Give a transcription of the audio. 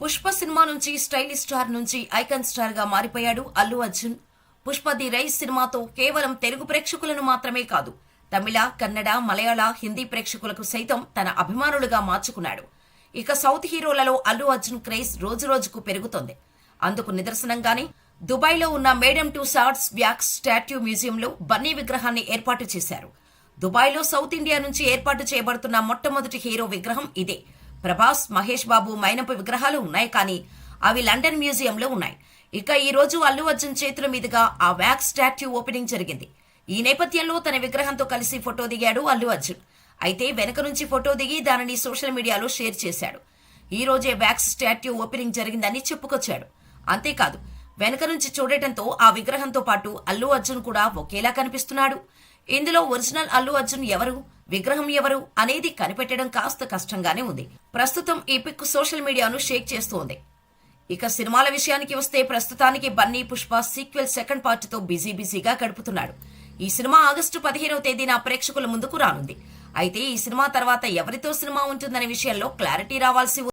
Pushpa cinema నుంచి stylish star నుంచి icon star గా మారిపోయాడు అల్లు అర్జున్. పుష్ప ది రైస్ సినిమాతో కేవలం తెలుగు ప్రేక్షకులను మాత్రమే కాదు, తమిళ, కన్నడ, మలయాళ, హిందీ ప్రేక్షకులకు సైతం తన అభిమానులుగా మార్చుకున్నాడు. ఇక సౌత్ హీరోలలో అల్లు అర్జున్ క్రేజ్ రోజురోజుకు పెరుగుతోంది. అందుకు నిదర్శనంగానే దుబాయ్లో ఉన్న మేడమ్ టుసాడ్స్ వ్యాక్స్ స్టాట్యూ మ్యూజియంలో బన్నీ విగ్రహాన్ని ఏర్పాటు చేశారు. దుబాయ్లో సౌత్ ఇండియా నుంచి ఏర్పాటు చేయబడుతున్న మొట్టమొదటి హీరో విగ్రహం ఇదే. ప్రభాస్, మహేష్ బాబు, మైనపు విగ్రహాలు ఉన్నాయి, కానీ అవి లండన్ మ్యూజియంలో ఉన్నాయి. ఇక ఈ రోజు అల్లు అర్జున్ చేతుల మీదుగా ఆ వ్యాక్స్ స్టాట్యూ ఓపెనింగ్ జరిగింది. ఈ నేపథ్యంలో తన విగ్రహంతో కలిసి ఫోటో దిగాడు అల్లు అర్జున్. అయితే వెనక నుంచి ఫోటో దిగి దానిని సోషల్ మీడియాలో షేర్ చేశాడు. ఈ రోజే వ్యాక్స్ స్టాట్యూ ఓపెనింగ్ జరిగిందని చెప్పుకొచ్చాడు. అంతేకాదు, వెనక నుంచి చూడటంతో ఆ విగ్రహంతో పాటు అల్లు అర్జున్ కూడా ఒకేలా కనిపిస్తున్నాడు. ఇందులో ఒరిజినల్ అల్లు అర్జున్ ఎవరు, విగ్రహం ఎవరు అనేది కనిపెట్టడం కాస్త కష్టంగానే ఉంది. ప్రస్తుతం ఈ పిక్ సోషల్ మీడియాను షేక్ చేస్తోంది. ఇక సినిమాల విషయానికి వస్తే ప్రస్తుతానికి Bunny Pushpa sequel second part తో బిజీగా గడుపుతున్నాడు. ఈ సినిమా ఆగస్టు 15వ తేదీన ప్రేక్షకుల ముందుకు రానుంది. అయితే ఈ సినిమా తర్వాత ఎవరితో సినిమా ఉంటుందనే విషయంలో క్లారిటీ రావాల్సి